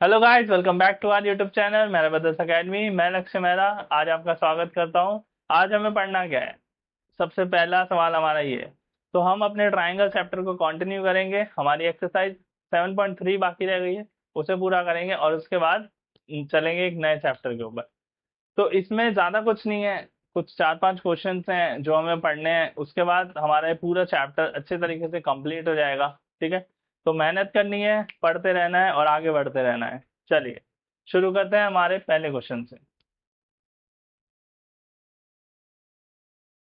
Hello guys, welcome back to our YouTube channel मेरा brothers academy. मैं लक्ष्य मेहरा आज आपका स्वागत करता हूं। आज हमें पढ़ना क्या है? सबसे पहला सवाल हमारा ये है। तो हम अपने ट्राइंगल चैप्टर को कंटिन्यू करेंगे। हमारी एक्सरसाइज 7.3 बाकी रह गई है, उसे पूरा करेंगे और उसके बाद चलेंगे एक नए चैप्टर के ऊपर। तो इसमें ज़्यादा कुछ नहीं है, कुछ 4-5 क्वेश्चंस हैं जो हमें पढ़ने हैं। उसके बाद हमारा ये पूरा चैप्टर अच्छे तरीके से कंप्लीट हो जाएगा। ठीक है, तो मेहनत करनी है, पढ़ते रहना है और आगे बढ़ते रहना है। चलिए शुरू करते हैं हमारे पहले क्वेश्चन से।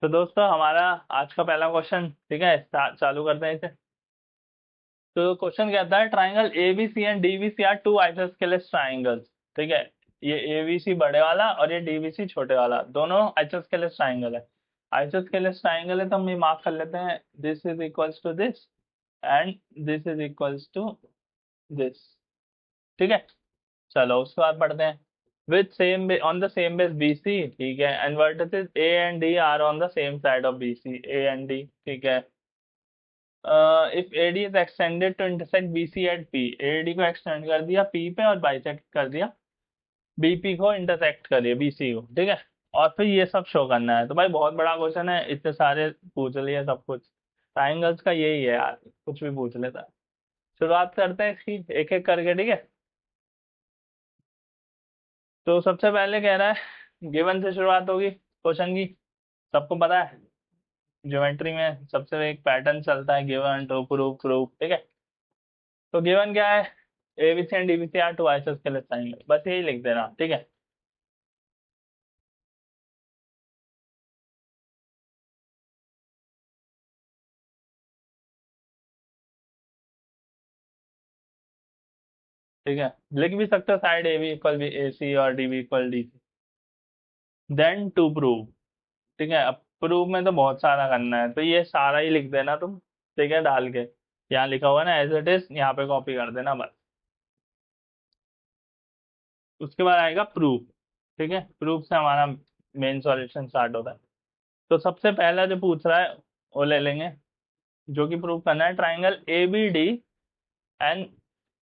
तो दोस्तों हमारा आज का पहला क्वेश्चन, ठीक है, चालू करते हैं इसे। तो क्वेश्चन कहता है triangle ABC and DBC are two isosceles triangles. ठीक है, ये एबीसी बड़े वाला और ये डीबीसी छोटे वाला, दोनों आइसोस्केलेस ट्राइंगल है। आइसोस्केलेस ट्राइंगल है तो हम ये मार्क कर लेते हैं, this is equals to this and this is equals to this. ठीक है, चलो उसके बाद पढ़ते हैं। With same on the same base BC, ठीक है, and vertices A and D are on the same side of BC, A and D, ठीक है। If AD is extended to intersect BC at P, AD को extend कर दिया P पे और bisect कर दिया BP को, इंटरसेक्ट करिए BC को, ठीक है। और फिर ये सब शो करना है। तो भाई बहुत बड़ा क्वेश्चन है, इतने सारे पूछ लिए सब कुछ। ट्राइंगल्स का यही है यार, कुछ भी पूछ लेता है। शुरुआत करते हैं इसकी एक एक करके, ठीक है। तो सबसे पहले कह रहा है गिवन से शुरुआत होगी क्वेश्चन की। सबको पता है ज्योमेट्री में सबसे एक पैटर्न चलता है, गिवन टू प्रूफ प्रूफ, ठीक है। तो गिवन क्या है? ABC and DBC are two isosceles triangle, बस यही लिख देना, ठीक है। ठीक है, लिख भी सकते हो side A B equal B A C और D B equal D C. Then to prove, ठीक है। अब प्रूव में तो बहुत सारा करना है, तो ये सारा ही लिख देना तुम, ठीक है, डाल के। यहाँ लिखा हुआ ना एज इट इज, यहाँ पे कॉपी कर देना बस। उसके बाद आएगा प्रूफ, ठीक है। प्रूफ से हमारा मेन सॉल्यूशन स्टार्ट होता है। तो सबसे पहला जो पूछ रहा है वो ले लेंगे, जो कि प्रूव करना है triangle A B D and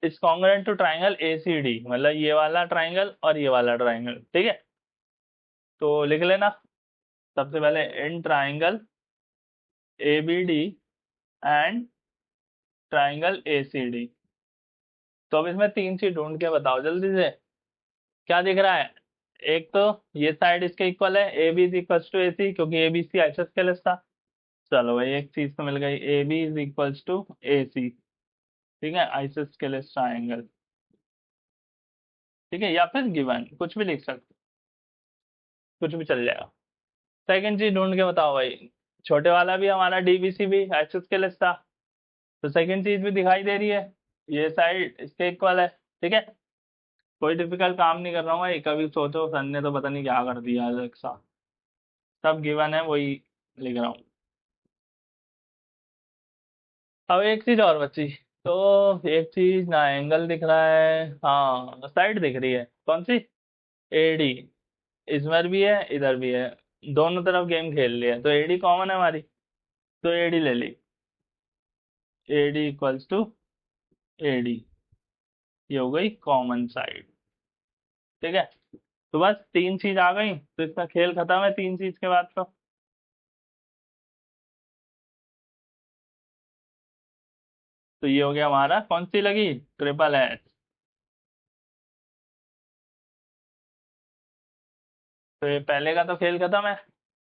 is congruent to triangle A C D, मतलब ये वाला ट्राइंगल और ये वाला ट्राइंगल, ठीक है। तो लिख लेना सबसे पहले in triangle A B D and triangle A C D. तो अब इसमें तीन चीज ढूंढ के बताओ जल्दी से, क्या दिख रहा है? एक तो ये साइड इसके इक्वल है, A B is equal to A C, क्योंकि ए बी सी आइसोस्केलेस था। चलो भाई एक चीज तो मिल गई, A B is equal to A C, ठीक है, आइसोस्केलेस ट्राइंगल, ठीक है। या फिर गिवन कुछ भी लिख सकते, कुछ भी चल जाएगा। सेकंड चीज ढूंढ के बताओ भाई, छोटे वाला भी हमारा डीबीसी भी आइसोस्केलेस था, तो सेकंड चीज भी दिखाई दे रही है, ये साइड इसके इक्वल है, ठीक है। कोई डिफिकल्ट काम नहीं कर रहा हूँ भाई, कभी सोचो सर ने तो पता नहीं क्या कर दिया अलग सा। सब गिवन है, वही लिख रहा हूँ। अब एक चीज और बची। तो एक चीज ना, एंगल दिख रहा है, हाँ साइड दिख रही है, कौन सी? एडी। इसमें भी है इधर भी है, दोनों तरफ गेम खेल लिया, तो एडी कॉमन है हमारी, तो एडी ले ली। एडी इक्वल्स टू एडी, ये हो गई कॉमन साइड, ठीक है। तो बस तीन चीज आ गई, तो इसका खेल खत्म है तीन चीज के बाद तो। तो ये हो गया हमारा, कौन सी लगी? Triple H. तो ये पहले का तो खेल खत्म है।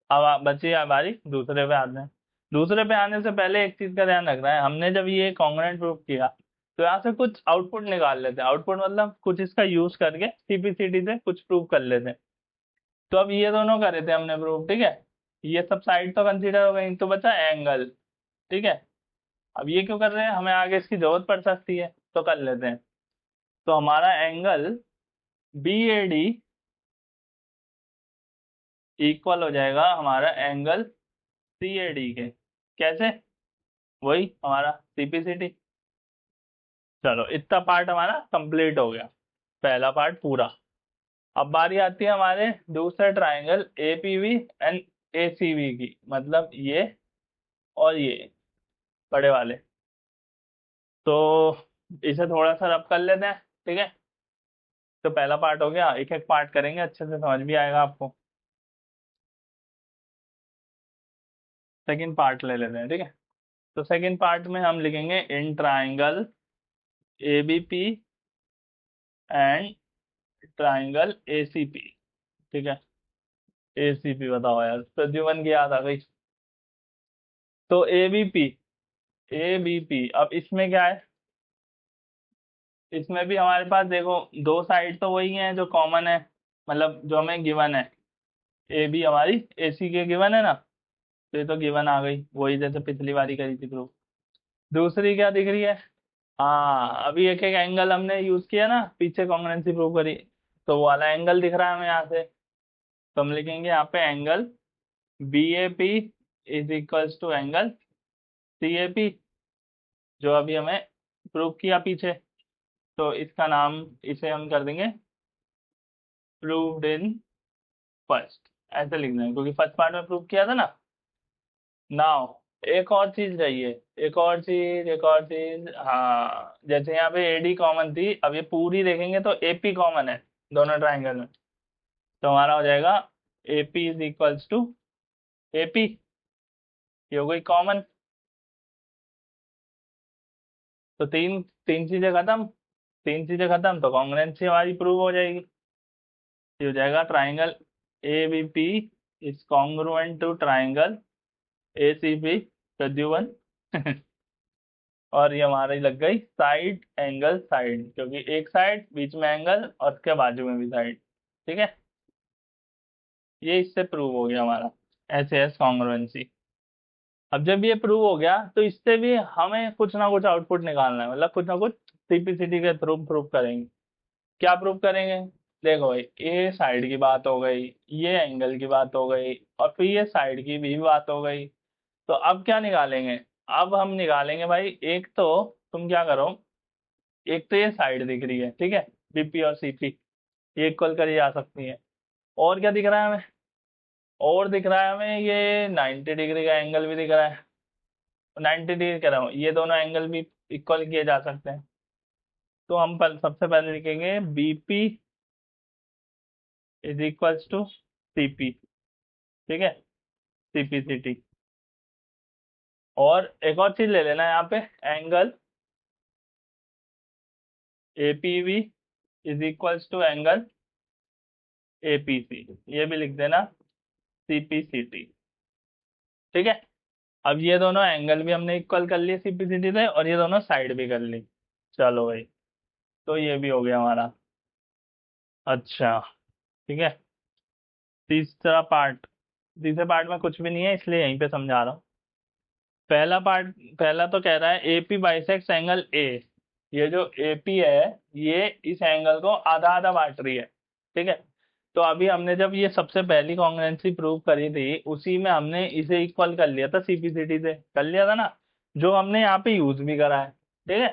अब बची हमारी दूसरे पे आते हैं। दूसरे पे आने से पहले एक चीज का ध्यान रखना है, हमने जब ये कॉन्ग्रुएंट प्रूफ किया तो यहाँ से कुछ आउटपुट निकाल लेते हैं। आउटपुट मतलब कुछ इसका यूज करके सीपीसीटी से कुछ प्रूव कर लेते हैं। तो अब ये दोनों करे थे हमने प्रूफ, ठीक है। ये सब साइड तो कंसीडर हो गई, तो बचा एंगल, ठीक है। अब ये क्यों कर रहे हैं, हमें आगे इसकी जरूरत पड़ सकती है, तो कर लेते हैं। तो हमारा angle B A D equal हो जाएगा हमारा एंगल सी ए डी के। कैसे? वही हमारा सीपीसीटी। चलो इतना पार्ट हमारा कंप्लीट हो गया, पहला पार्ट पूरा। अब बारी आती है हमारे दूसरे ट्राइंगल एपीवी एंड एसीवी की, मतलब ये और ये बड़े वाले। तो इसे थोड़ा सा रब कर लेते हैं, ठीक है। तो पहला पार्ट हो गया, एक एक पार्ट करेंगे, अच्छे से समझ भी आएगा आपको। सेकंड पार्ट ले लेते हैं, ठीक है। तो सेकंड पार्ट में हम लिखेंगे in triangle ABP and triangle ACP, ठीक है। एसीपी बताओ यार, प्रद्युमन की याद आ गई। तो एबीपी, एबीपी, अब इसमें क्या है, इसमें भी हमारे पास देखो दो साइड तो वही है जो कॉमन है, मतलब जो हमें गिवन है। ए बी हमारी एसी के गिवन है ना, तो ये तो गिवन आ गई, वही जैसे पिछली बारी करी थी प्रूफ। दूसरी क्या दिख रही है, हाँ अभी एक एक एंगल हमने यूज किया ना, पीछे कॉन्ग्रुएंसी प्रूव करी, तो वो वाला एंगल दिख रहा है हमें यहाँ से। तो हम लिखेंगे यहाँ पे angle B A P is equals to angle C A P, जो अभी हमें प्रूव किया पीछे। तो इसका नाम, इसे हम कर देंगे प्रूव्ड इन फर्स्ट, ऐसे लिखना है क्योंकि फर्स्ट पार्ट में प्रूव किया था ना। नाउ एक और चीज चाहिए, एक और चीज, एक और चीज, हाँ जैसे यहाँ पे एडी कॉमन थी, अब ये पूरी देखेंगे तो एपी कॉमन है दोनों ट्राइंगल में। तो हमारा हो जाएगा AP is equals to AP, ये हो गई कॉमन। तो तीन तीन चीजें खत्म, तीन चीजें खत्म, तो कॉन्ग्रुएंसी हमारी प्रूव हो जाएगी। ये हो जाएगा triangle A B P is congruent to triangle A C P, Pradyuman. और ये हमारी लग गई साइड एंगल साइड, क्योंकि एक साइड बीच में एंगल और उसके बाजू में भी साइड, ठीक है। ये इससे प्रूव हो गया हमारा एस एस कॉन्ग्रुएंसी। अब जब ये प्रूव हो गया तो इससे भी हमें कुछ ना कुछ आउटपुट निकालना है, मतलब कुछ ना कुछ सीपीसीटी के थ्रू प्रूव करेंगे। क्या प्रूव करेंगे, देखो भाई ये साइड की बात हो गई, ये एंगल की बात हो गई, और फिर ये साइड की भी बात हो गई। तो अब क्या निकालेंगे, अब हम निकालेंगे भाई, एक तो तुम क्या करो, एक तो ये साइड दिख रही है, ठीक है, बीपी और सीपी, ये इक्वल करी जा सकती है। और क्या दिख रहा है हमें, और दिख रहा है हमें ये 90 डिग्री का एंगल भी दिख रहा है। 90 डिग्री कह रहा हूँ, ये दोनों एंगल भी इक्वल किए जा सकते हैं। तो हम सबसे पहले लिखेंगे BP is equals to CP, ठीक है, सीपी सी टी। और एक और चीज ले लेना है यहाँ पे, angle APV is equals to angle APC, ये भी लिख देना सीपीसीटी, ठीक है। अब ये दोनों एंगल भी हमने इक्वल कर लिए सीपीसीटी से, और ये दोनों साइड भी कर ली। चलो भाई, तो ये भी हो गया हमारा। अच्छा, ठीक है। तीसरा पार्ट, तीसरे पार्ट में कुछ भी नहीं है इसलिए यहीं पे समझा रहा हूँ। पहला पार्ट, पहला तो कह रहा है एपी बाइसेक्स एंगल ए, ये जो एपी है ये इस एंगल को आधा आधा बांट रही है, ठीक है। तो अभी हमने जब ये सबसे पहली कॉन्ग्रुएंसी प्रूव करी थी, उसी में हमने इसे इक्वल कर लिया था, सीपीसीटी से कर लिया था ना, जो हमने यहाँ पे यूज भी करा है, ठीक है।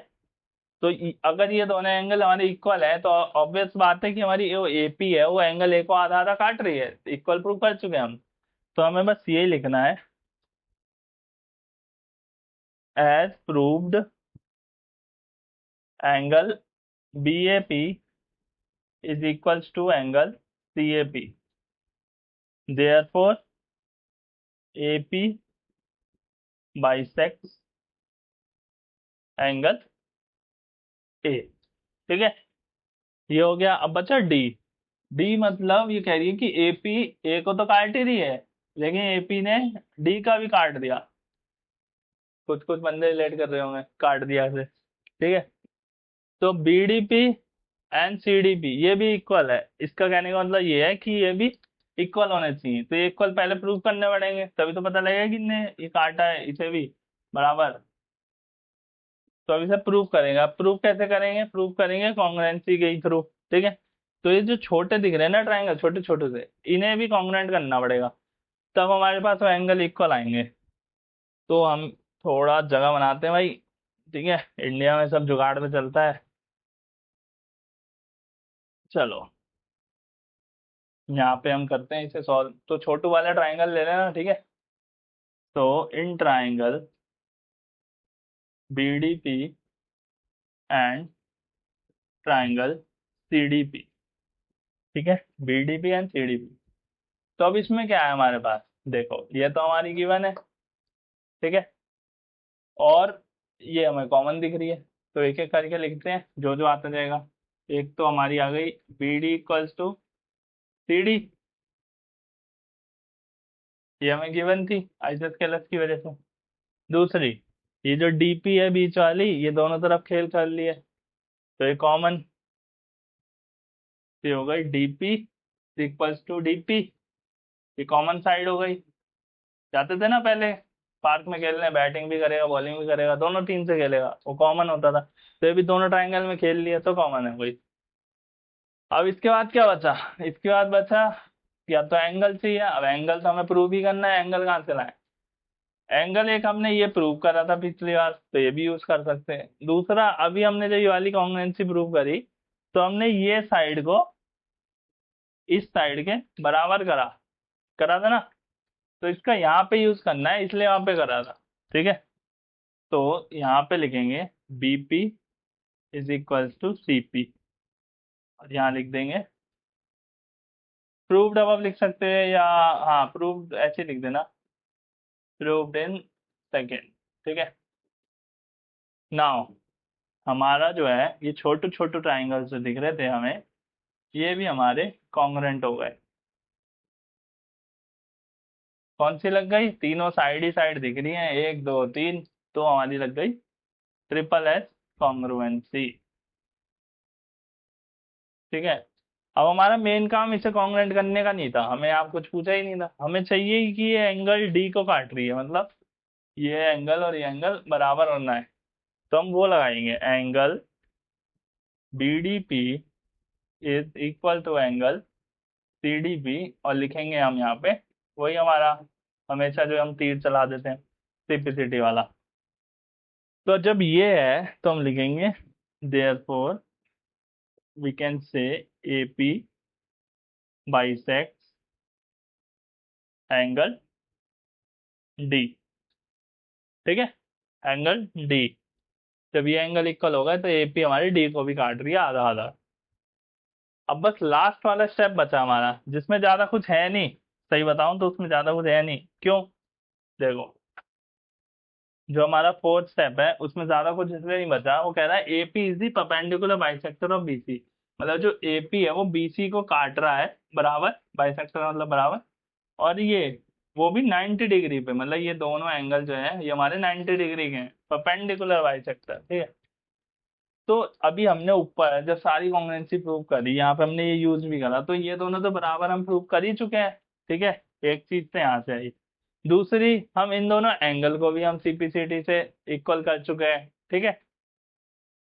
तो अगर ये दोनों एंगल हमारे इक्वल है तो ऑब्वियस बात है कि हमारी जो एपी है वो एंगल ए को आधा आधा काट रही है, इक्वल प्रूव कर चुके हैं हम। तो हमें बस ये लिखना है, as proved angle B A P is equals to angle C A P, therefore A P bisects angle A, ठीक है। ये हो गया, अब बचा डी। डी मतलब ये कह रही है कि एपी ए को तो काट ही रही है, लेकिन एपी ने डी का भी काट दिया। कुछ कुछ बंदे रिलेट कर रहे होंगे काट दिया से, ठीक है। तो बीडीपी एंड सीडीपी ये भी इक्वल है, इसका कहने का मतलब ये है कि ये भी इक्वल होने चाहिए। तो ये इक्वल पहले प्रूव करने पड़ेंगे, तभी तो पता लगेगा कि इनने ये काटा है इसे भी बराबर। तो अब इसे प्रूव करेंगे, अब प्रूव कैसे करेंगे, प्रूव करेंगे कॉन्ग्रुएंसी के थ्रू, ठीक है। तो ये जो छोटे दिख रहे हैं ना ट्राइंगल, छोटे छोटे से, इन्हें भी कॉन्ग्रुएंट करना पड़ेगा, तब हमारे पास वो एंगल इक्वल आएंगे। तो हम थोड़ा जगह बनाते हैं भाई, ठीक है, इंडिया में सब जुगाड़ में चलता है। चलो यहाँ पे हम करते हैं इसे सॉल्व, तो छोटू वाला ट्राइंगल ले लेना, ठीक है। तो in triangle B D P and triangle C D P, ठीक है, बीडीपी एंड सीडीपी। तो अब इसमें क्या है हमारे पास, देखो ये तो हमारी गिवन है, ठीक है, और ये हमें कॉमन दिख रही है, तो एक एक करके लिखते हैं जो जो आता जाएगा। एक तो हमारी आ गई B D equals to C D, ये हमें गिवन थी आइसोस्केलस की वजह से। दूसरी, ये जो डीपी है बीच वाली, ये दोनों तरफ खेल कर लिए, तो ये कॉमन, ये हो गई डीपी इक्वल्स टू डीपी, ये कॉमन साइड हो गई। जाते थे ना पहले पार्क में खेलने, बैटिंग भी करेगा बॉलिंग भी करेगा, दोनों टीम से खेलेगा, वो कॉमन होता था। तो ये भी दोनों ट्राइंगल में खेल लिया तो कॉमन है कोई। अब इसके बाद क्या बचा, इसके बाद बचा या तो एंगल चाहिए। अब एंगल तो हमें प्रूव ही करना है, एंगल कहाँ से लाए। एंगल एक हमने ये प्रूव करा था पिछली बार, तो ये भी यूज कर सकते हैं। दूसरा, अभी हमने जो ये वाली कॉन्ग्रुएंसी प्रूव करी, तो हमने ये साइड को इस साइड के बराबर करा, करा था ना, तो इसका यहाँ पे यूज करना है, इसलिए वहां पे करा था, ठीक है। तो यहाँ पे लिखेंगे BP is equal to CP, और यहाँ लिख देंगे प्रूव्ड, अब लिख सकते हैं, या हाँ प्रूव्ड ऐसे लिख देना, प्रूव्ड इन सेकेंड, ठीक है। नाउ हमारा जो है ये छोटे छोटे ट्राइंगल जो दिख रहे थे हमें, ये भी हमारे कॉन्ग्रुएंट हो गए। कौन सी लग गई, तीनों साइड ही साइड दिख रही हैं, एक दो तीन, तो हमारी लग गई ट्रिपल एस कॉन्ग्रुएंसी, ठीक है। अब हमारा मेन काम इसे कॉन्ग्रुएंट करने का नहीं था, हमें आप कुछ पूछा ही नहीं था, हमें चाहिए ही कि ये एंगल डी को काट रही है, मतलब ये एंगल और ये एंगल बराबर होना है। तो हम वो लगाएंगे, angle B D P is equal to angle C D P, और लिखेंगे हम यहाँ पे वही हमारा हमेशा जो हम तीर चला देते हैं, सिंपलिसिटी वाला। तो जब ये है तो हम लिखेंगे therefore we can say AP bisects angle D, ठीक है, एंगल D। जब ये एंगल इक्वल होगा तो AP हमारी D को भी काट रही है आधा आधा। अब बस लास्ट वाला स्टेप बचा हमारा, जिसमें ज्यादा कुछ है नहीं, सही बताऊं तो उसमें ज्यादा कुछ है नहीं। क्यों, देखो जो हमारा फोर्थ स्टेप है उसमें ज्यादा कुछ इसलिए नहीं बचा, वो कह रहा है AP is the perpendicular bisector of BC, मतलब जो AP है वो BC को काट रहा है बराबर, बाइसेक्टर मतलब बराबर, और ये वो भी 90 डिग्री पे, मतलब ये दोनों एंगल जो है ये हमारे 90 डिग्री के हैं, परपेंडिकुलर बाइसेक्टर, ठीक है। तो अभी हमने ऊपर जब सारी कॉन्ग्रुएंसी प्रूव करी, यहाँ पे हमने ये यूज भी करा, तो ये दोनों तो बराबर हम प्रूव कर ही चुके हैं, ठीक है। एक चीज तो यहाँ से आई। दूसरी, हम इन दोनों एंगल को भी हम CPCT से इक्वल कर चुके हैं, ठीक है।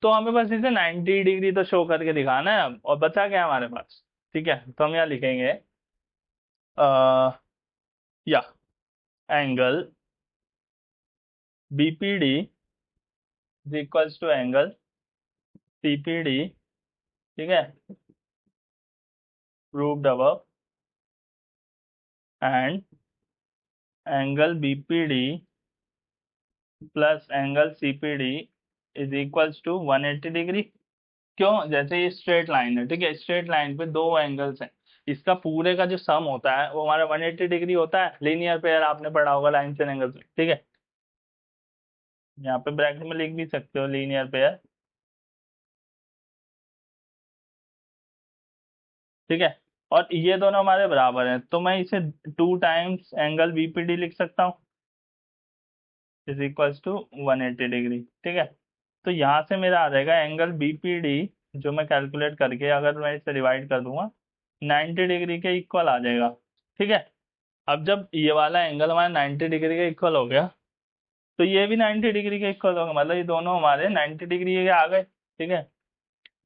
तो हमें बस इसे 90 डिग्री तो शो करके दिखाना है अब, और बचा क्या हमारे पास, ठीक है। तो हम यहाँ लिखेंगे या angle BPD is equals to angle CPD, ठीक है, proved above, and angle BPD plus angle CPD is equals to 180 degree. क्यों, जैसे ये स्ट्रेट लाइन है, ठीक है, स्ट्रेट लाइन पे दो एंगल्स हैं, इसका पूरे का जो सम होता है वो हमारा 180 डिग्री होता है, लीनियर पेयर आपने पढ़ा होगा लाइन से एंगल्स में, ठीक है। यहाँ पे ब्रैकेट में लिख भी सकते हो लीनियर पेयर, ठीक है। और ये दोनों हमारे बराबर हैं, तो मैं इसे 2 टाइम्स एंगल BPD लिख सकता हूँ, इज इक्वल्स टू 180 डिग्री, ठीक है। तो यहाँ से मेरा आ जाएगा एंगल BPD, जो मैं कैलकुलेट करके अगर मैं इसे डिवाइड कर दूंगा 90 डिग्री के इक्वल आ जाएगा, ठीक है। अब जब ये वाला एंगल हमारा 90 डिग्री के इक्वल हो गया, तो ये भी 90 डिग्री के इक्वल होगा, मतलब ये दोनों हमारे 90 डिग्री के आ गए, ठीक है।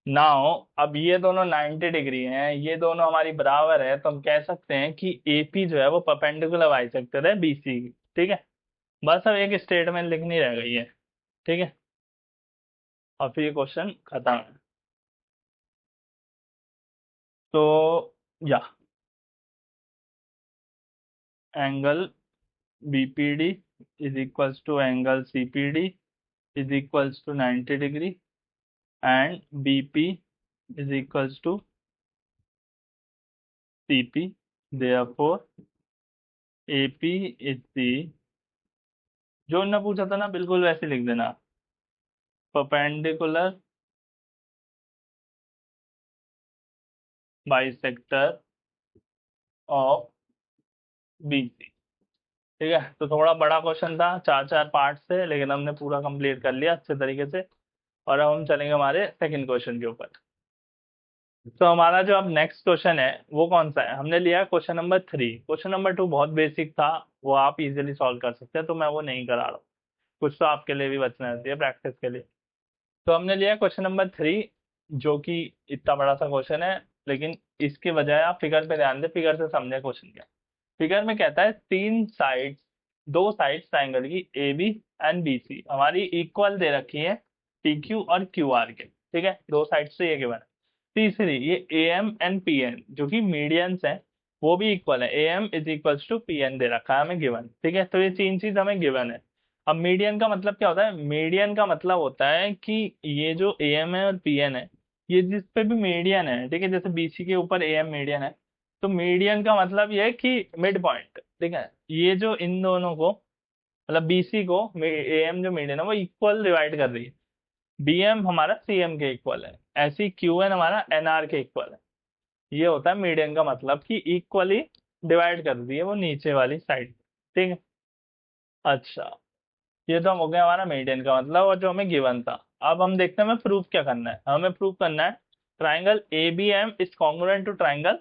नाउ अब ये दोनों 90 डिग्री हैं, ये दोनों हमारी बराबर है, तो हम कह सकते हैं कि AP जो है वो परपेंडिकुलर बाइसेक्टर है BC की, ठीक है। बस अब एक स्टेटमेंट लिखनी रह गई है, ठीक है, और फिर ये क्वेश्चन खत्म है। तो या angle BPD is equals to angle CPD is equals to 90 degree, and BP is equals to CP, therefore AP is the, जो उन्होंने पूछा था ना बिल्कुल वैसे लिख देना, परपेंडिकुलर बाइसेक्टर ऑफ BC। ठीक है, तो थोड़ा बड़ा क्वेश्चन था, चार चार पार्ट से, लेकिन हमने पूरा कंप्लीट कर लिया अच्छे तरीके से। और अब हम चलेंगे हमारे सेकंड क्वेश्चन के ऊपर। तो हमारा जो अब नेक्स्ट क्वेश्चन है वो कौन सा है, हमने लिया क्वेश्चन नंबर 3। क्वेश्चन नंबर 2 बहुत बेसिक था, वो आप इजीली सॉल्व कर सकते हैं, तो मैं वो नहीं करा रहा हूँ। कुछ तो आपके लिए भी बचना चाहिए प्रैक्टिस के लिए। तो हमने लिया क्वेश्चन नंबर 3, जो कि इतना बड़ा सा क्वेश्चन है, लेकिन इसके बजाय आप फिगर पे ध्यान दें, फिगर से समझे क्वेश्चन क्या। फिगर में कहता है दो साइड्स ट्राइंगल की AB एंड BC हमारी इक्वल दे रखी है PQ और QR के। ठीक है, दो साइड्स से ये गिवन है। तीसरी, ये AM एंड PN जो कि मीडियंस हैं, वो भी इक्वल है, AM is equals to PN दे रखा है हमें गिवन। ठीक है, तो ये तीन चीज हमें गिवन है। अब मीडियन का मतलब क्या होता है, मीडियन का मतलब होता है कि ये जो AM है और PN है, ये जिस पे भी मीडियन है, ठीक है, जैसे BC के ऊपर AM मीडियन है, तो मीडियन का मतलब ये है कि मिड पॉइंट। ठीक है, ये जो इन दोनों को, मतलब BC को AM जो मीडियन है वो इक्वल डिवाइड कर रही है। BM हमारा CM के इक्वल है, ऐसे ही QN हमारा NR के इक्वल है। ये होता है मीडियन का मतलब कि इक्वली डिवाइड कर दी है वो नीचे वाली साइड। ठीक है, अच्छा, ये तो हम हो गया हमारा मीडियन का मतलब, और जो हमें गिवन था। अब हम देखते हैं हमें प्रूफ क्या करना है। हमें प्रूफ करना है triangle ABM is congruent to triangle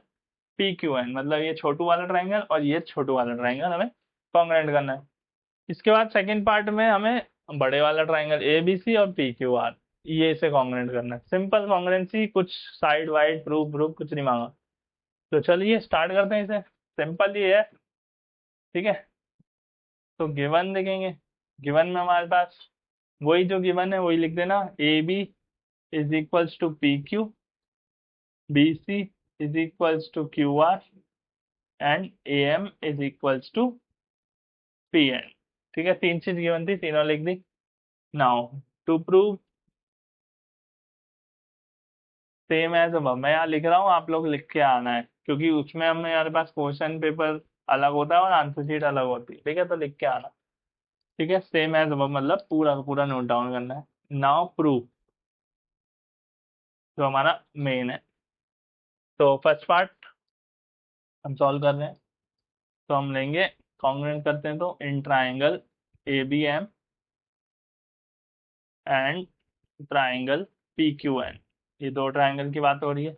PQN, मतलब ये छोटू वाला ट्राइंगल और ये छोटू वाला ट्राइंगल हमें कॉन्ग्रुएंट करना है। इसके बाद सेकंड पार्ट में हमें बड़े वाला ट्राइंगल ABC और PQR, ये इसे कॉन्ग्रुएंट करना है। सिंपल कॉन्ग्रुएंसी, कुछ साइड वाइड प्रूफ प्रूफ कुछ नहीं मांगा। तो चलिए स्टार्ट करते हैं इसे, सिंपल ही है। ठीक है, तो गिवन देखेंगे। गिवन में हमारे पास वही जो गिवन है वही लिख देना, AB is equals to PQ, BC is equals to QR and AM is equals to PN। ठीक है, तीन चीज गिवन थी, तीनों लिख दी। Now to prove same as अब, मैं यहाँ लिख रहा हूँ, आप लोग लिख के आना है, क्योंकि उसमें हमारे पास क्वेश्चन पेपर अलग होता है और आंसर शीट अलग होती है। ठीक है, तो लिख के आना। ठीक है, सेम एज अब मतलब पूरा का पूरा नोट डाउन करना है। नाउ प्रूफ, जो हमारा मेन है। तो फर्स्ट पार्ट हम सॉल्व कर रहे हैं, तो हम लेंगे कॉन्ग्रुएंट करते हैं, तो in triangle ABM and triangle PQN, ये दो ट्राइंगल की बात हो रही है।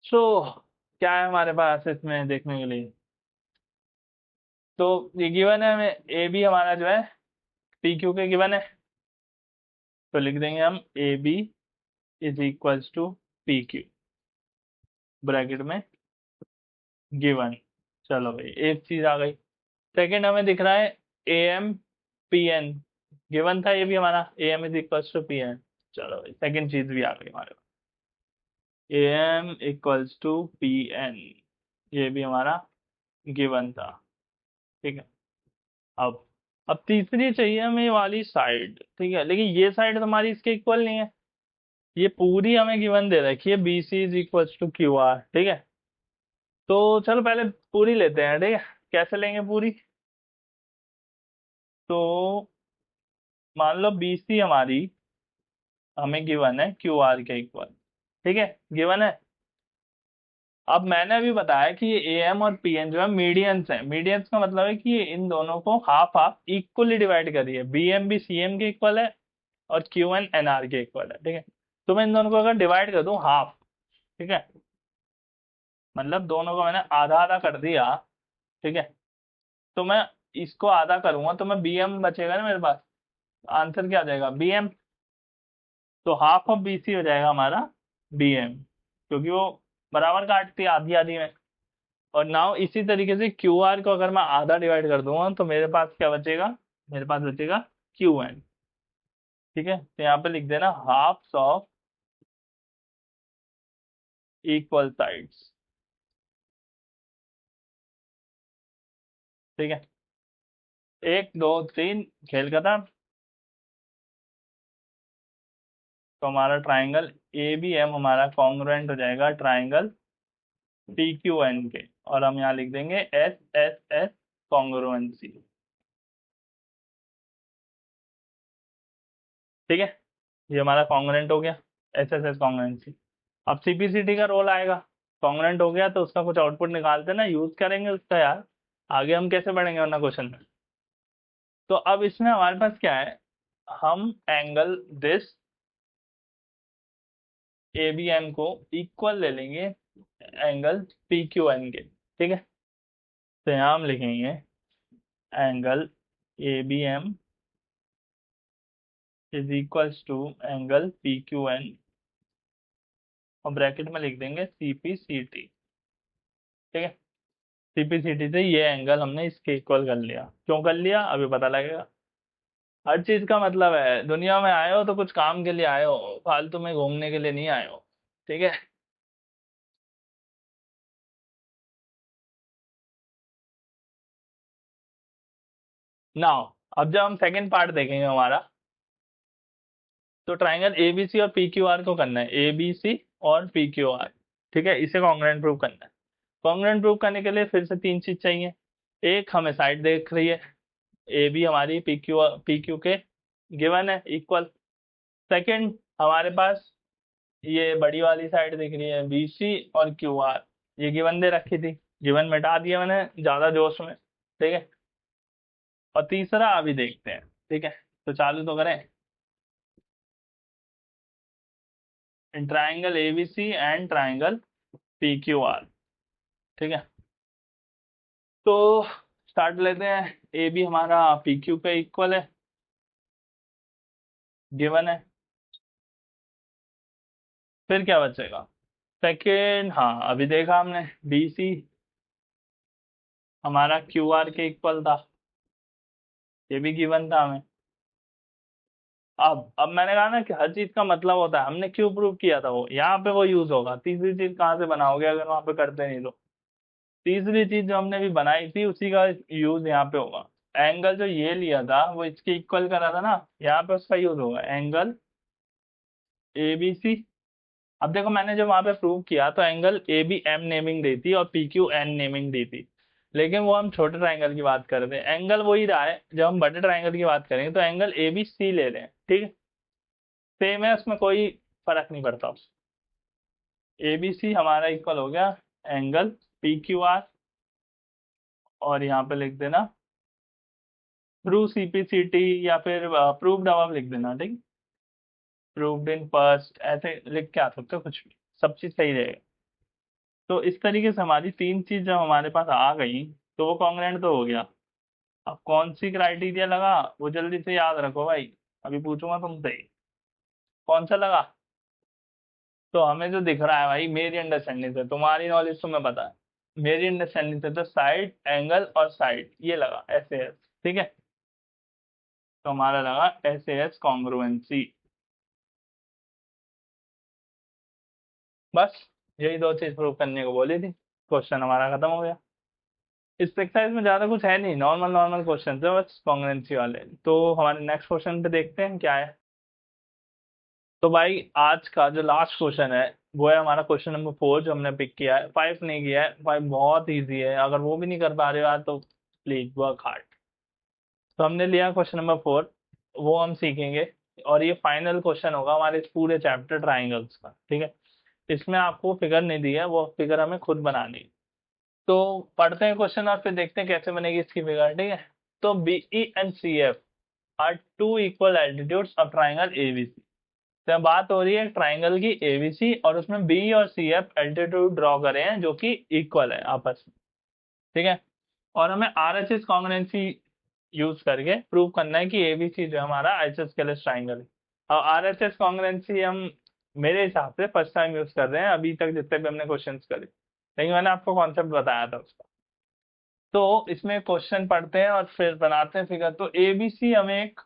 सो क्या है हमारे पास इसमें देखने के लिए, तो ये गिवन है हमें AB हमारा जो है PQ के गिवन है, तो लिख देंगे हम AB is equals to PQ bracket में गिवन। चलो भाई, एक चीज आ गई। सेकंड हमें दिख रहा है AM PN, गिवन था ये भी हमारा, AM is equals to PN। चलो भाई, सेकंड चीज भी आ गई हमारे पास, AM इक्वल्स टू PN, ये भी हमारा गिवन था। ठीक है, अब तीसरी चाहिए हमें ये वाली साइड। ठीक है, लेकिन ये साइड हमारी इसके इक्वल नहीं है, ये पूरी हमें गिवन दे रखी है BC is equals to QR। ठीक है, तो चलो पहले पूरी लेते हैं। ठीक है, कैसे लेंगे पूरी, तो मान लो BC हमारी हमें गिवन है QR के इक्वल। ठीक है, गिवन है। अब मैंने अभी बताया कि ये AM और PN जो है मीडियंस है। मीडियंस का मतलब है कि ये इन दोनों को हाफ हाफ इक्वली डिवाइड करिए, BM भी CM के इक्वल है और QN NR के इक्वल है। ठीक है, तो मैं इन दोनों को अगर डिवाइड कर दूं हाफ, ठीक है, मतलब दोनों को मैंने आधा आधा कर दिया। ठीक है, तो मैं इसको आधा करूंगा तो मैं BM बचेगा ना मेरे पास, आंसर क्या आ जाएगा BM। तो हाफ ऑफ BC हो जाएगा हमारा BM, क्योंकि वो बराबर काटती है आधी आधी में। और नाउ इसी तरीके से QR को अगर मैं आधा डिवाइड कर दूंगा तो मेरे पास क्या बचेगा, मेरे पास बचेगा QN। ठीक है, तो यहाँ पे लिख देना हाफ्स ऑफ इक्वल साइड्स। ठीक है, एक दो तीन, खेल खत्म। तो हमारा ट्राइंगल ABM हमारा कॉन्ग्रुएंट हो जाएगा ट्राइंगल पी क्यू एन के, और हम यहाँ लिख देंगे एस एस एस कॉन्ग्रुएंसी। ठीक है, ये हमारा कॉन्ग्रुएंट हो गया, एस एस एस कॉन्ग्रुएंसी। अब सीपीसीटी का रोल आएगा, कॉन्ग्रुएंट हो गया तो उसका कुछ आउटपुट निकालते ना, यूज करेंगे उसका यार, आगे हम कैसे बढ़ेंगे वरना क्वेश्चन में। तो अब इसमें हमारे पास क्या है, हम angle this A B M को इक्वल ले लेंगे एंगल पी क्यू एन के। ठीक है, तो यहाँ हम लिखेंगे angle A B M is equals to angle P Q N, और ब्रैकेट में लिख देंगे सी पी सी टी। ठीक है, सी पी सी टी से ये एंगल हमने इसके इक्वल कर लिया। क्यों कर लिया अभी पता लगेगा। हर चीज का मतलब है, दुनिया में आए हो तो कुछ काम के लिए आए हो, फालतू में घूमने के लिए नहीं आए हो। ठीक है, नाउ अब जब हम सेकंड पार्ट देखेंगे हमारा, तो ट्राइंगल एबीसी और पी क्यू आर को करना है, एबीसी और पी क्यू आर। ठीक है, इसे कॉन्ग्रुएंट प्रूव करना है। कॉन्ग्रुएंट प्रूव करने के लिए फिर से तीन चीज चाहिए। एक, हमें साइड देख रही है, ए बी हमारी पी क्यू के गिवन है इक्वल। सेकंड, हमारे पास ये बड़ी वाली साइड दिख रही है बी सी और क्यू आर, ये गिवन दे रखी थी, गिवन मिटा दिया मैंने ज्यादा जोश में। ठीक है, और तीसरा अभी देखते हैं। ठीक है, तो चालू तो करें, triangle ABC and triangle P Q R. ठीक है, तो स्टार्ट लेते हैं। ए बी हमारा पी क्यू पे इक्वल है, गिवन है। फिर क्या बचेगा, सेकेंड, हाँ अभी देखा हमने बी सी हमारा क्यू आर के इक्वल था, ये भी गिवन था हमें। अब मैंने कहा ना कि हर चीज का मतलब होता है, हमने क्यों प्रूव किया था वो, यहाँ पे वो यूज होगा। तीसरी चीज कहाँ से बनाओगे अगर वहां पे करते नहीं तो। तीसरी चीज जो हमने भी बनाई थी उसी का यूज यहाँ पे होगा। एंगल जो ये लिया था वो इसके इक्वल करा था ना, यहाँ पे उसका यूज होगा एंगल ए बी सी। अब देखो मैंने जब वहां पे प्रूव किया तो angle A B M naming दी थी और पी क्यू एन नेमिंग दी थी, लेकिन वो हम छोटे ट्राइंगल की बात कर रहे थे। एंगल वही रहा है, जब हम बड़े ट्राइंगल की बात करेंगे तो एंगल ए बी सी ले रहे हैं। ठीक है, सेम है, उसमें कोई फर्क नहीं पड़ता। ए बी सी हमारा इक्वल हो गया एंगल पी क्यू आर, और यहाँ पे लिख देना थ्रू सीपीसीटी, या फिर प्रूव्ड अब लिख देना। ठीक, प्रूव्ड इन फर्स्ट, ऐसे लिख के आ सकते हो कुछ भी, सब चीज सही रहेगा। तो इस तरीके से हमारी तीन चीज जब हमारे पास आ गई तो वो कॉन्ग्रुएंट तो हो गया। अब कौन सी क्राइटेरिया लगा वो जल्दी से याद रखो भाई, अभी पूछूंगा तुमसे ही। कौन सा लगा, तो हमें जो दिख रहा है भाई मेरी अंडरस्टैंडिंग से, तुम्हारी नॉलेज तुम्हें पता है, मेरी अंडरस्टैंडिंग से तो साइड एंगल और साइड ये लगा एस ए एस। ठीक है, तो हमारा लगा एस ए एस कॉन्ग्रुएंसी। बस यही दो चीज प्रूव करने को बोली थी, क्वेश्चन हमारा खत्म हो गया। इस एक्सरसाइज में ज्यादा कुछ है नहीं, नॉर्मल नॉर्मल क्वेश्चन है बस कॉन्ग्रुएंसी वाले। तो हमारे नेक्स्ट क्वेश्चन पे देखते हैं क्या है। तो भाई आज का जो लास्ट क्वेश्चन है वो है हमारा क्वेश्चन नंबर 4, जो हमने पिक किया है। 5 नहीं किया है, 5 बहुत इजी है, अगर वो भी नहीं कर पा रहे हो यार तो प्लीज वर्क हार्ड। तो हमने लिया क्वेश्चन नंबर 4, वो हम सीखेंगे, और ये फाइनल क्वेश्चन होगा हमारे इस पूरे चैप्टर ट्राइंगल्स का। ठीक है, इसमें आपको फिगर नहीं दी है, वो फिगर हमें खुद बनानी है। तो पढ़ते हैं क्वेश्चन और फिर देखते हैं कैसे बनेगी इसकी फिगर। ठीक है, तो B E and C F are two equal altitudes of triangle ABC. तो बात हो रही है ट्राइंगल की एबीसी, और उसमें बी और सी एफ एल्टीट्यूड ड्रॉ करे हैं जो कि इक्वल है आपस में। ठीक है, और हमें R H S congruency use करके प्रूव करना है कि एबीसी जो हमारा आइसोस्केलेस ट्राइंगल है। और आर एच एस कॉन्ग्रुएंसी हम मेरे हिसाब से फर्स्ट टाइम यूज कर रहे हैं अभी तक जितने भी हमने क्वेश्चंस करे, लेकिन मैंने आपको कॉन्सेप्ट बताया था उसका। तो इसमें क्वेश्चन पढ़ते हैं और फिर बनाते हैं फिगर। तो एबीसी हमें एक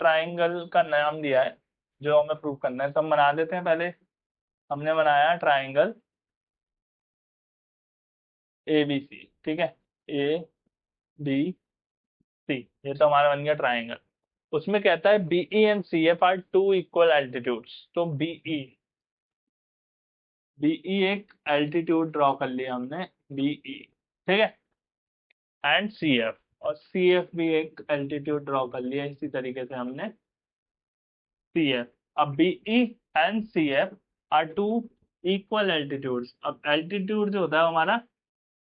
ट्राइंगल का नाम दिया है जो हमें प्रूव करना है, तो हम बना देते हैं पहले। हमने बनाया ट्राइंगल ए बी सी। ठीक है, ए बी सी, ये तो हमारा बन गया ट्राइंगल। उसमें कहता है BE and C F are two equal altitudes. तो बीई बीई एक एल्टीट्यूड ड्रॉ कर लिया हमने, बीई, ठीक है, एंड सीएफ, और सीएफ भी एक एल्टीट्यूड ड्रॉ कर लिया इसी तरीके से हमने, सीएफ। अब BE and CF are two equal altitudes. अब एल्टीट्यूड जो होता है हमारा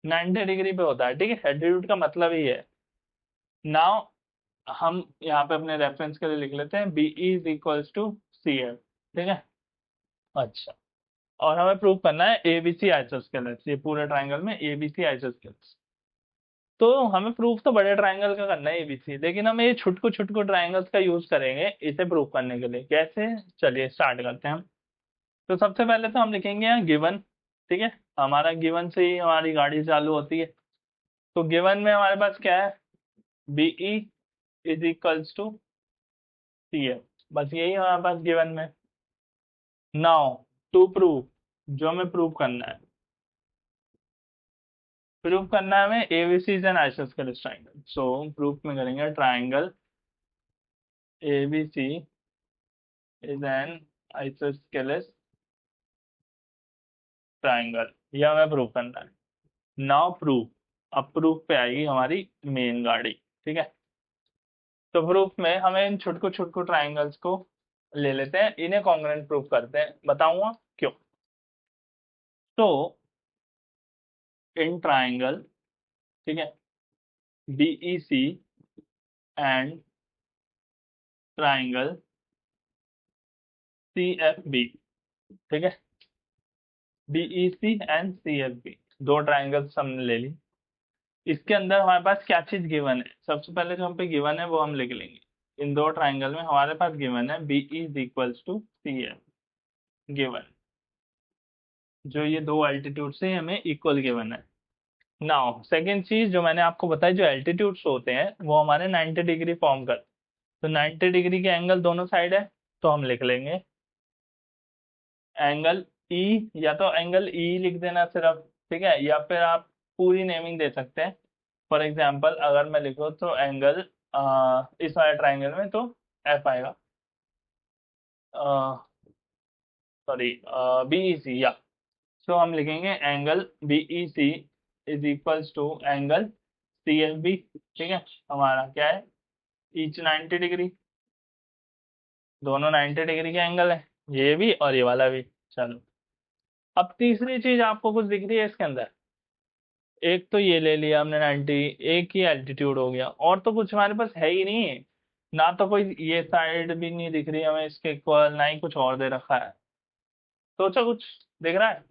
90 डिग्री पे होता है, ठीक है, एल्टीट्यूड का मतलब ही है। नाउ हम यहाँ पे अपने रेफरेंस के लिए लिख लेते हैं BE is equals to CF, ठीक है। अच्छा, और हमें प्रूव करना है एबीसी आइसोस्केलेस, ये पूरे ट्राइंगल में एबीसी आइसोस्केलेस। तो हमें प्रूफ तो बड़े ट्राइंगल का करना है एबीसी, लेकिन हम ये छुटकू छुटकू ट्राइंगल्स का यूज करेंगे इसे प्रूव करने के लिए। कैसे, चलिए स्टार्ट करते हैं हम। तो सबसे पहले तो हम लिखेंगे यहाँ गिवन, ठीक है, हमारा गिवन से ही हमारी गाड़ी चालू होती है। तो गिवन में हमारे पास क्या है, BE is equals to CF, बस यही हमारे पास गिवन में। नाउ टू प्रूव, जो हमें प्रूव करना है, प्रूव करना है हमें ABC is an isosceles triangle. So proof में करेंगे triangle ABC is an isosceles triangle, यह हमें प्रूव करना है। नाउ प्रूफ, अब प्रूफ पे आएगी हमारी मेन गाड़ी, ठीक है। तो प्रूफ में हमें इन छुटकू छुटकू ट्राइंगल्स को ले लेते हैं, इन्हें कॉन्ग्रुएंट प्रूफ करते हैं, बताऊंगा क्यों। तो इन ट्राइंगल, ठीक है, बीईसी एंड ट्राइंगल सीएफबी, ठीक है, बीईसी एंड सीएफबी, दो ट्राइंगल्स हमने ले ली। इसके अंदर हमारे पास क्या चीज गिवन है, सबसे पहले जो हम पे गिवन है वो हम लिख लेंगे। इन दो ट्राइंगल में हमारे पास गिवन है B is equals to C F, given, जो ये दो एल्टीट्यूड से हमें इक्वल गिवन है। नाउ सेकेंड चीज जो मैंने आपको बताई, जो एल्टीट्यूड्स होते हैं वो हमारे 90 डिग्री फॉर्म कर, तो 90 डिग्री के एंगल दोनों साइड है, तो हम लिख लेंगे एंगल ई, या तो एंगल ई लिख देना सिर्फ, ठीक है, या फिर आप पूरी नेमिंग दे सकते हैं। फॉर एग्जाम्पल अगर मैं लिखूँ तो एंगल इस वाले ट्राइंगल में तो एफ आएगा, सॉरी बीई सी, या सो हम लिखेंगे angle BE C is equals to angle C F B, ठीक है, हमारा क्या है, ईच 90 डिग्री, दोनों 90 डिग्री के एंगल है, ये भी और ये वाला भी। चलो, अब तीसरी चीज आपको कुछ दिख रही है इसके अंदर, एक तो ये ले लिया हमने 90, एक ही एल्टीट्यूड हो गया, और तो कुछ हमारे पास है ही नहीं, ना तो कोई ये साइड भी नहीं दिख रही हमें इसके इक्वल, ना ही कुछ और दे रखा है। सोचो कुछ दिख रहा है,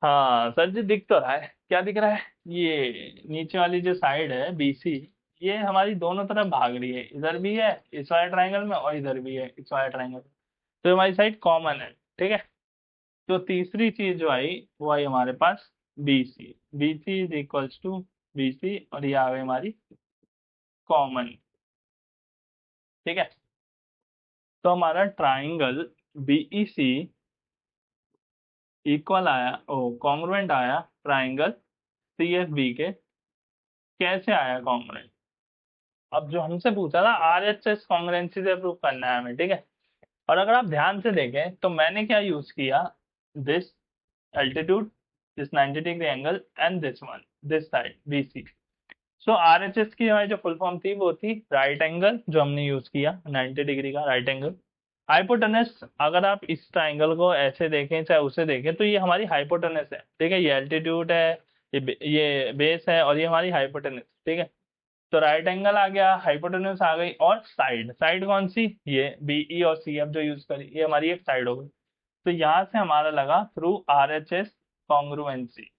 हाँ सर जी दिख तो रहा है, क्या दिख रहा है, ये नीचे वाली जो साइड है बीसी, ये हमारी दोनों तरफ भाग रही है, इधर भी है इस वाले ट्राइंगल में और इधर भी है इस वाले ट्राइंगल में, तो हमारी साइड कॉमन है, ठीक है। तो तीसरी चीज जो आई वो आई हमारे पास B C, B C is equals to B C, और ये आ गई हमारी कॉमन, ठीक है। तो हमारा ट्राइंगल बीई सी इक्वल आया, ओ कॉन्ग्रुएंट आया ट्राइंगल सी एफ बी के। कैसे आया कॉन्ग्रुएंट, अब जो हमसे पूछा था आरएचएस कॉन्ग्रुएंसी से प्रूव करना है हमें, ठीक है। और अगर आप ध्यान से देखें तो मैंने क्या यूज किया, this altitude, this 90 degree angle and this one, this side BC. So RHS की हमारी जो फुल फॉर्म थी वो थी राइट एंगल, जो हमने यूज किया 90 डिग्री का राइट एंगल। हाइपोटेनस, अगर आप इस ट्राइंगल को ऐसे देखें चाहे उसे देखें तो ये हमारी हाइपोटेनस है, ठीक है, ये एल्टीट्यूड है, ये बेस है, और ये हमारी हाइपोटेनस, ठीक है। तो राइट एंगल आ गया, हाइपोटेनस आ गई, और साइड, साइड कौन सी, ये बीई और सी एफ जो यूज करी, ये हमारी एक साइड हो गई। तो यहाँ से हमारा लगा थ्रू आरएचएस कॉन्ग्रुएंसी,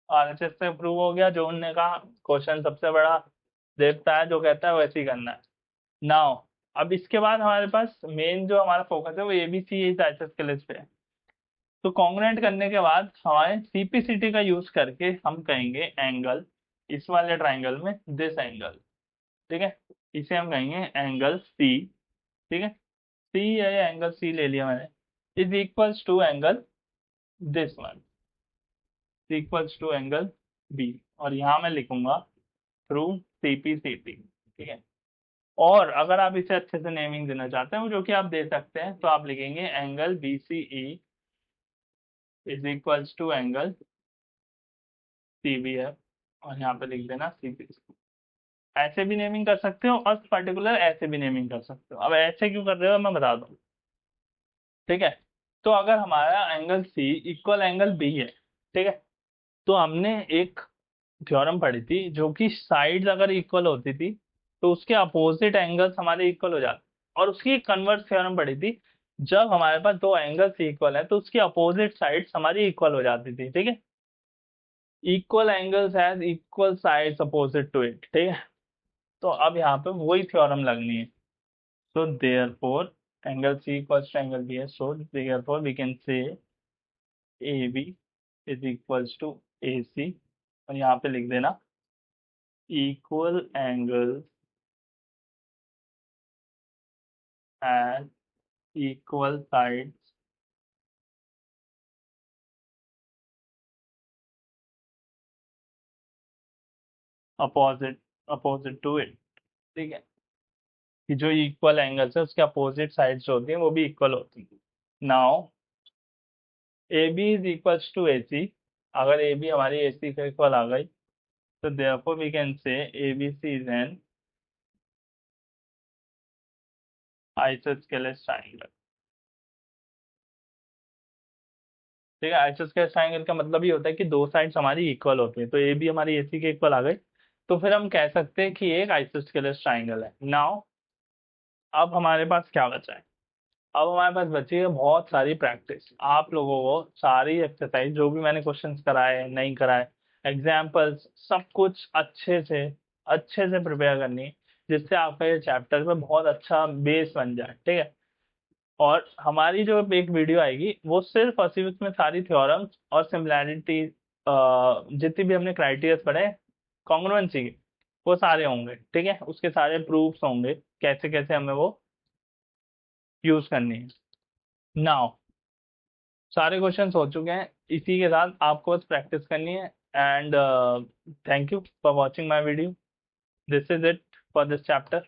आरएचएस से प्रूव हो गया, जो उनने कहा क्वेश्चन सबसे बड़ा देवता है जो कहता है वैसे ही करना है। नाउ अब इसके बाद हमारे पास मेन जो हमारा फोकस है वो एबीसी आइसोस्केलेस पे है। तो कॉन्ग्रुएंट करने के बाद हमारे सीपीसीटी का यूज करके हम कहेंगे एंगल इस वाले ट्राइंगल में दिस एंगल, ठीक है, इसे हम कहेंगे एंगल सी, ठीक है, सी है, एंगल सी ले लिया मैंने, is equals to angle this one, equals to angle B, और यहाँ मैं लिखूंगा थ्रू सीपीसीटी, ठीक है। और अगर आप इसे अच्छे से नेमिंग देना चाहते हैं, जो कि आप दे सकते हैं, तो आप लिखेंगे angle BCE is equals to angle CBF, और यहाँ पे लिख देना CBC। ऐसे भी नेमिंग कर सकते हो और पर्टिकुलर ऐसे भी नेमिंग कर सकते हो। अब ऐसे क्यों कर रहे हो मैं बता दूं, ठीक है। तो अगर हमारा angle C equal angle B है, ठीक है, तो हमने एक थ्योरम पढ़ी थी जो कि साइड्स अगर इक्वल होती थी तो उसके अपोजिट एंगल्स हमारे इक्वल हो जाते, और उसकी कन्वर्स थ्योरम पढ़ी थी, जब हमारे पास दो एंगल्स इक्वल है तो उसकी अपोजिट साइड्स हमारी इक्वल हो जाती थी, ठीक है। Equal angles has equal sides opposite to it, ठीक है। तो अब यहाँ पे वही थ्योरम लगनी है। So therefore angle C equals to angle B है, so therefore we can say AB is equals to AC, और यहाँ पे लिख देना equal angles and equal sides opposite opposite to it, ठीक है। कि जो इक्वल एंगल्स है उसके अपोजिट साइड्स जो होती हैं वो भी इक्वल होती हैं। Now AB is equals to AC, अगर AB हमारी AC के इक्वल आ गई तो therefore we can say ABC is an isosceles triangle, ठीक है। आइसोस्केलेस ट्रायंगल का मतलब ये होता है कि दो साइड्स हमारी इक्वल होती है, तो ए भी हमारी AC के इक्वल आ गई, तो फिर हम कह सकते हैं कि एक आइसोस्केलेस ट्रायंगल है। नाउ अब हमारे पास क्या बचा है, अब हमारे पास बची है बहुत सारी प्रैक्टिस। आप लोगों को सारी एक्सरसाइज जो भी मैंने क्वेश्चंस कराए नहीं कराए, एग्जाम्पल्स, सब कुछ अच्छे से प्रिपेयर करनी है, जिससे आपका ये चैप्टर में बहुत अच्छा बेस बन जाए, ठीक है। और हमारी जो एक वीडियो आएगी वो सिर्फ और सिर्फ उसमें सारी थ्योरम्स और सिमिलैरिटी, जितनी भी हमने क्राइटेरिया पढ़े कॉन्ग्रुएंसी के, वो सारे होंगे, ठीक है। उसके सारे प्रूफ्स होंगे कैसे कैसे हमें वो यूज करनी है। नाउ सारे क्वेश्चंस हो चुके हैं, इसी के साथ आपको बस प्रैक्टिस करनी है। And thank you for watching my video, this is it for this chapter.